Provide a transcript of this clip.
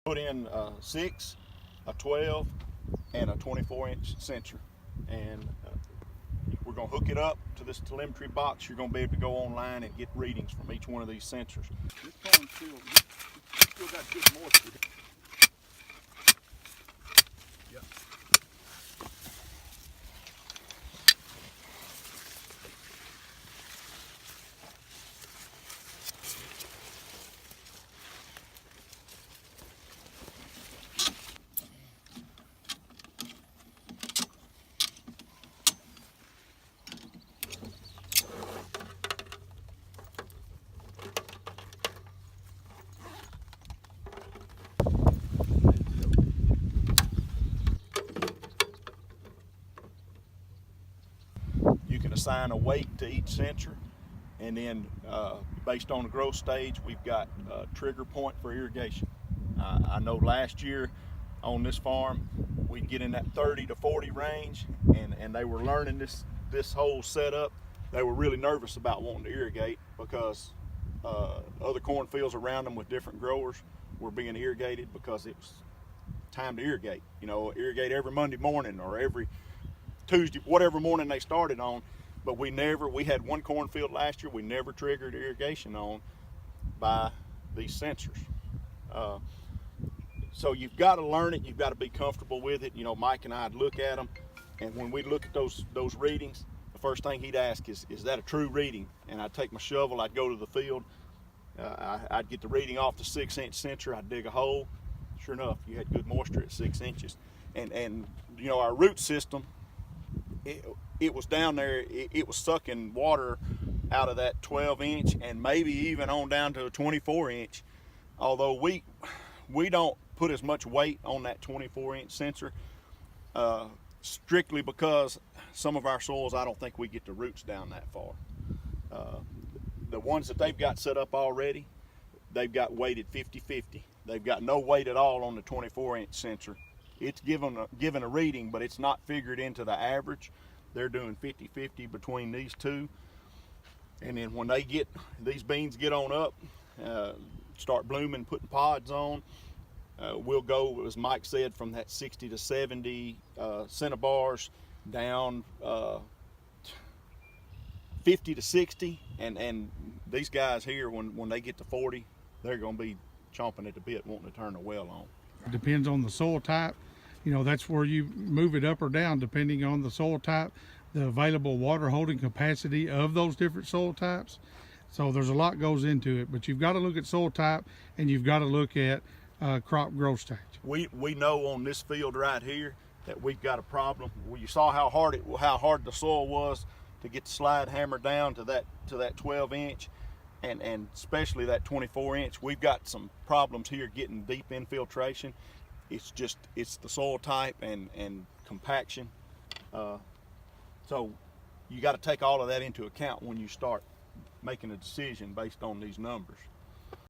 Put in a 6, a 12, and a 24-inch sensor, and we're going to hook it up to this telemetry box. You're going to be able to go online and get readings from each one of these sensors. This corn still got good moisture. Yep. You can assign a weight to each sensor, and then based on the growth stage, we've got a trigger point for irrigation. I know last year on this farm we'd get in that 30 to 40 range, and they were learning this whole setup. They were really nervous about wanting to irrigate because other cornfields around them with different growers were being irrigated because it was time to irrigate. You know, irrigate every Monday morning or every Tuesday, whatever morning they started on. But we had one cornfield last year we never triggered irrigation on by these sensors. So you've got to learn it, you've got to be comfortable with it. You know, Mike and I'd look at them, and when we look at those readings, the first thing he'd ask is that a true reading? And I'd take my shovel, I'd go to the field, I'd get the reading off the 6-inch sensor, I'd dig a hole. Sure enough, you had good moisture at 6 inches. And you know, our root system, it was down there, it was sucking water out of that 12-inch and maybe even on down to a 24-inch. Although we don't put as much weight on that 24-inch sensor, strictly because some of our soils, I don't think we get the roots down that far. The ones that they've got set up already, they've got weighted 50-50. They've got no weight at all on the 24-inch sensor. It's given a reading, but it's not figured into the average. They're doing 50-50 between these two. And then when these beans get on up, start blooming, putting pods on, we'll go, as Mike said, from that 60 to 70 centibars down 50 to 60. And these guys here, when they get to 40, they're going to be chomping at the bit, wanting to turn the well on. It depends on the soil type. You know, that's where you move it up or down depending on the soil type, the available water holding capacity of those different soil types. So there's a lot goes into it, but you've got to look at soil type and you've got to look at crop growth stage. We know on this field right here that we've got a problem. Well, you saw how hard the soil was to get the slide hammer down to that 12-inch, and especially that 24-inch. We've got some problems here getting deep infiltration. It's the soil type and compaction. So you got to take all of that into account when you start making a decision based on these numbers.